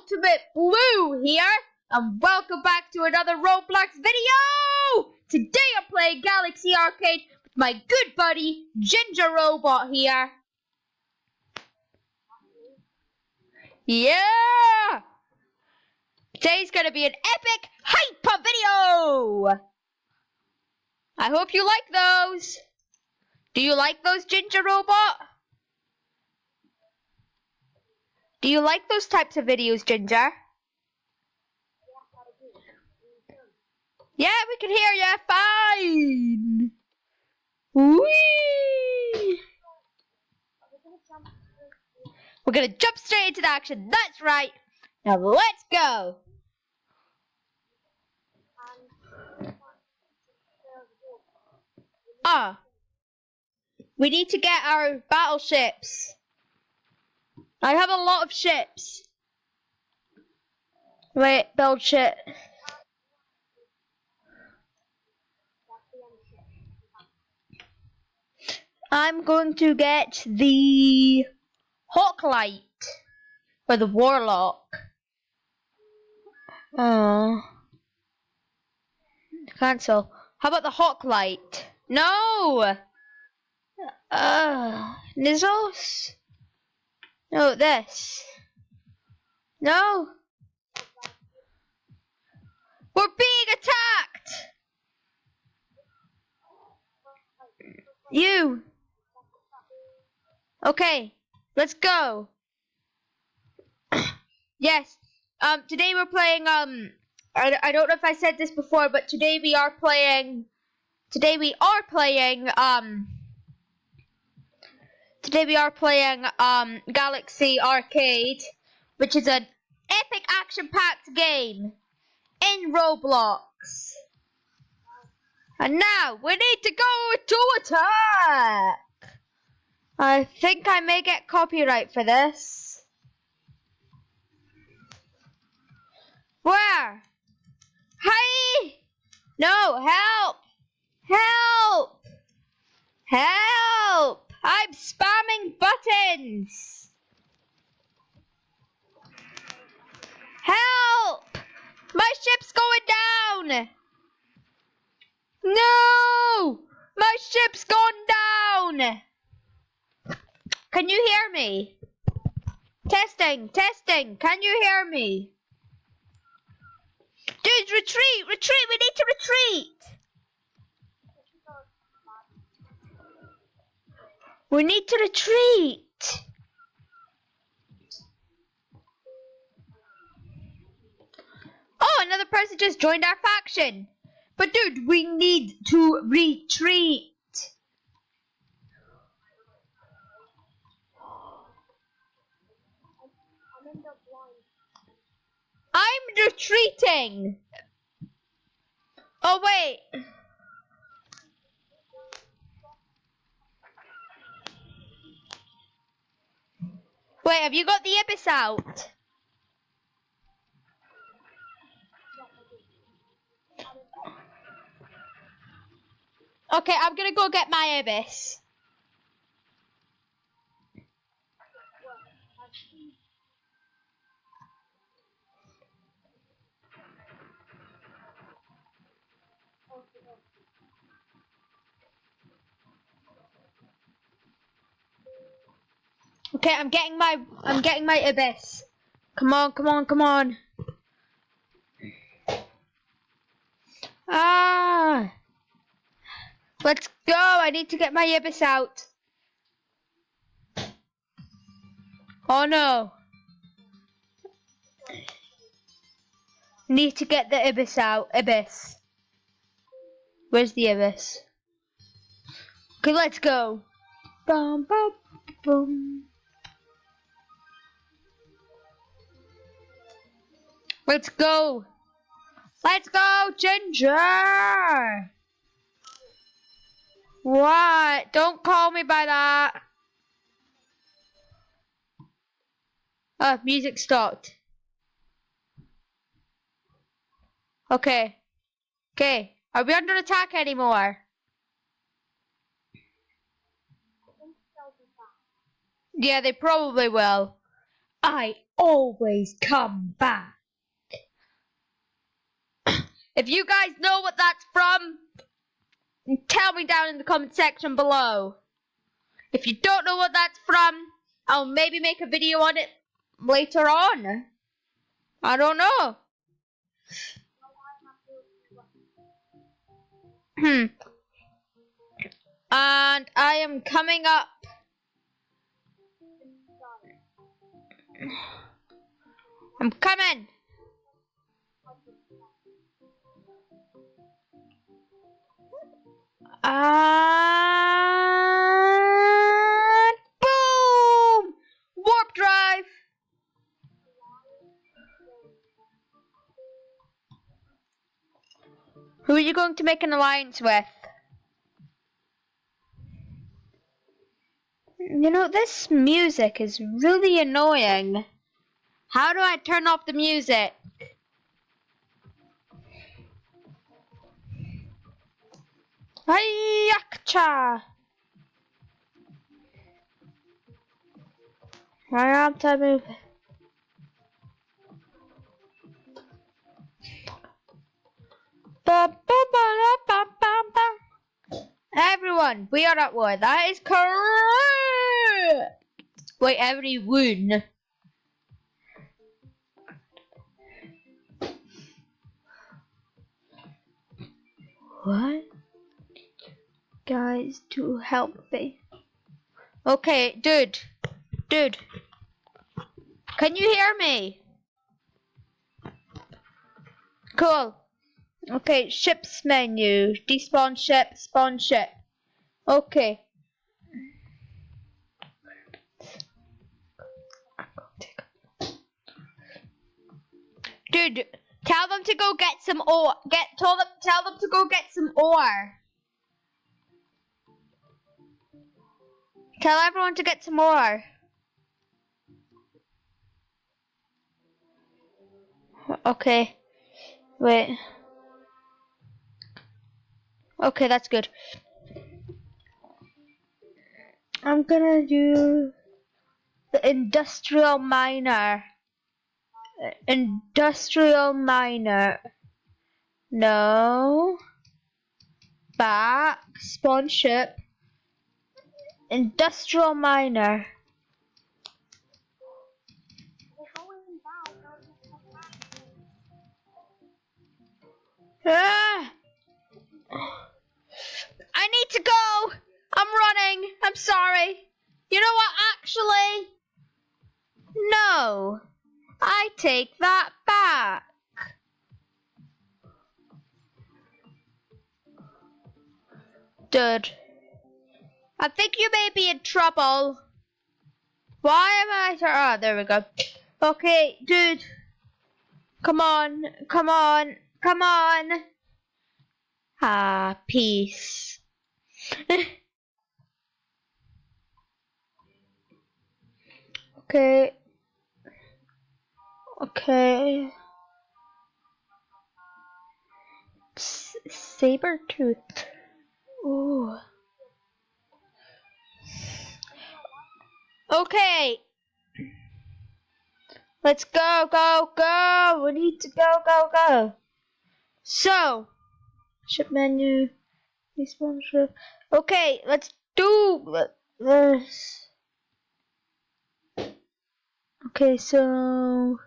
Ultimate Blue here, and welcome back to another Roblox video! Today I'm playing Galaxy Arcade with my good buddy, Ginger Robot here. Yeah! Today's gonna be an epic hyper video! I hope you like those. Do you like those, Ginger Robot? Do you like those types of videos, Ginger? Yeah, we can hear you fine. Whee! We're gonna jump straight into the action. That's right. Now let's go. We need to get our battleships. I have a lot of ships. Wait, build ship. I'm going to get the Hawklight or the Warlock. Oh. Cancel. How about the Hawklight? No! Nizzles? No, this. No! We're being attacked! You! Okay, let's go. Yes. Today we're playing, I don't know if I said this before, but today we are playing, Galaxy Arcade, which is an epic action-packed game in Roblox. And now, we need to go to attack! I think I may get copyright for this. Where? Hi! No, help! Help! Help! I'm spamming buttons! Help! My ship's going down! No! My ship's gone down! Can you hear me? Testing, testing, can you hear me? Dude, retreat, retreat, we need to retreat! We need to retreat! Oh, another person just joined our faction! But dude, we need to retreat! I'm retreating! Oh wait! Wait, have you got the Abyss out? Okay, I'm gonna go get my Abyss. Okay, I'm getting my Abyss. Come on, come on, come on. Ah! Let's go! I need to get my Abyss out. Oh no! Need to get the Abyss out. Abyss. Where's the Abyss? Okay, let's go. Bum, bum, boom. Let's go. Let's go, Ginger. What? Don't call me by that. Oh, music stopped. Okay. Okay. Are we under attack anymore? Yeah, they probably will. I always come back. If you guys know what that's from, tell me down in the comment section below. If you don't know what that's from, I'll maybe make a video on it later on. I don't know. And I am coming up. I'm coming. And boom! Warp drive. Who are you going to make an alliance with? You know, this music is really annoying. How do I turn off the music? Hiya-cha! I have to move. Everyone, we are at war. That is correct. Wait, everyone. What? Guys, to help me. Okay, dude. Can you hear me? Cool. Okay, ships menu. Despawn ship, spawn ship. Okay. Dude, tell them to go get some ore. Tell them to go get some ore. Tell everyone to get some more. Okay. Wait. Okay, that's good. I'm gonna do the industrial miner. Industrial miner. No. Back. Spawn ship. Industrial miner. Ah! I need to go. I'm running. I'm sorry. You know what? Actually, no. I take that back. Dude. I think you may be in trouble. Why am I? Oh, there we go. Okay, dude. Come on. Ah, peace. Okay. Saber tooth. Ooh. Okay. Let's go. We need to go. So, ship menu. Respawn ship. Okay, let's do this. Okay, so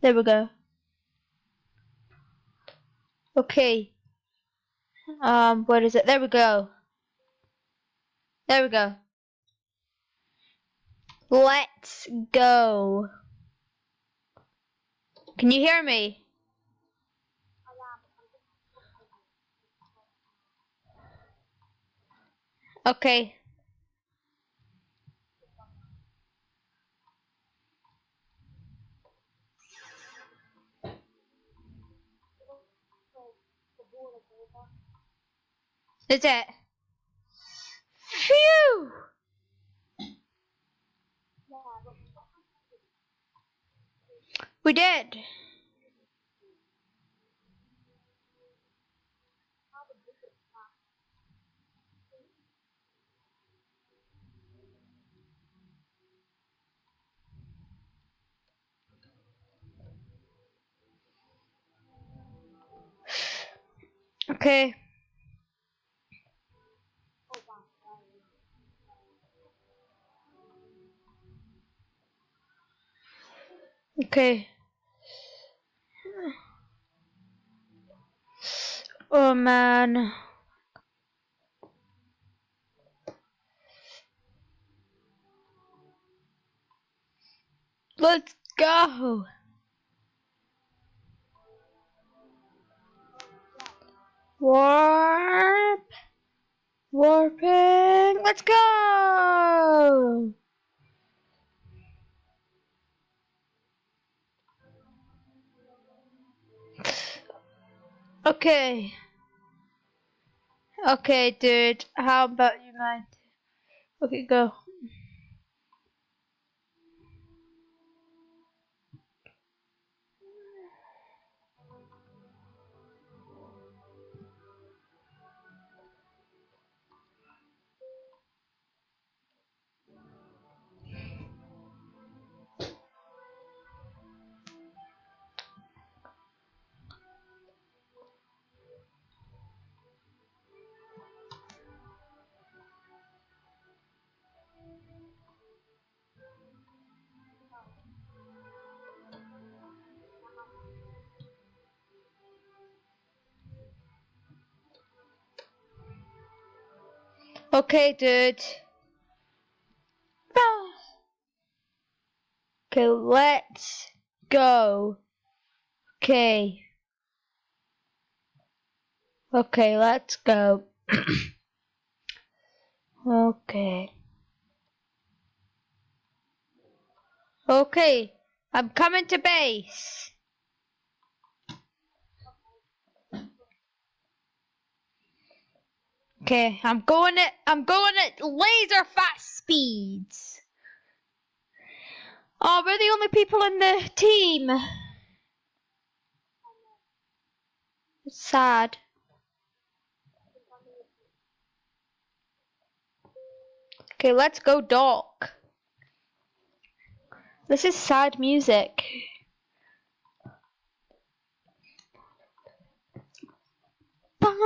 there we go. Okay. What is it? There we go. Let's go. Can you hear me? Okay. Is it? Phew! We did. Okay. Okay. Oh man. Let's go. Warp. Warping. Let's go. Okay. Okay, dude. How about you, man? Okay, go. Okay, dude. Okay, let's go. Okay. Okay, let's go. Okay. Okay, I'm coming to base. Okay, I'm going at laser fast speeds. Oh, we're the only people in the team. It's sad. Okay, let's go dock. This is sad music. Bum.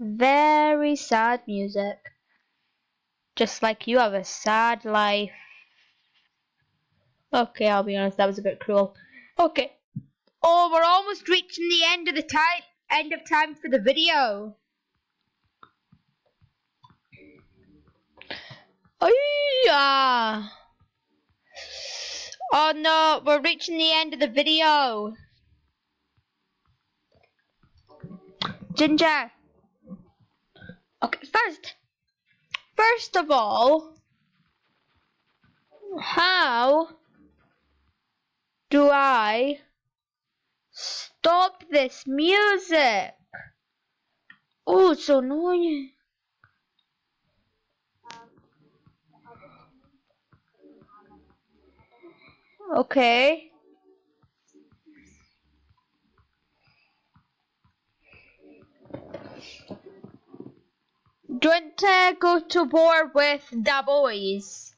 Very sad music. Just like you have a sad life. Okay, I'll be honest, that was a bit cruel. Okay. Oh, we're almost reaching the end of time for the video. Oh yeah. Oh no, we're reaching the end of the video. Ginger. Okay, first of all, how do I stop this music? Oh, it's so annoying. Okay. Do you want to go to war with the boys?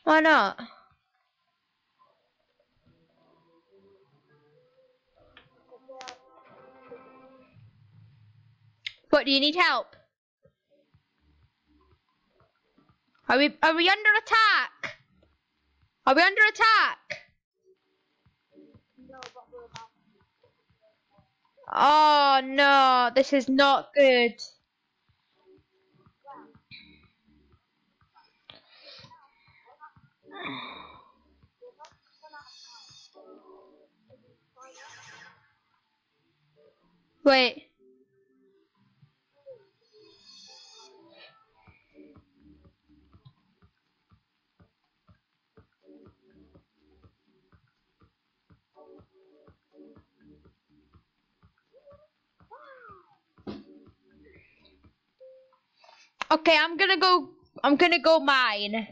Why not? What, do you need help? Are we under attack? Are we under attack? Oh no, this is not good. Wait. Okay, I'm gonna go mine.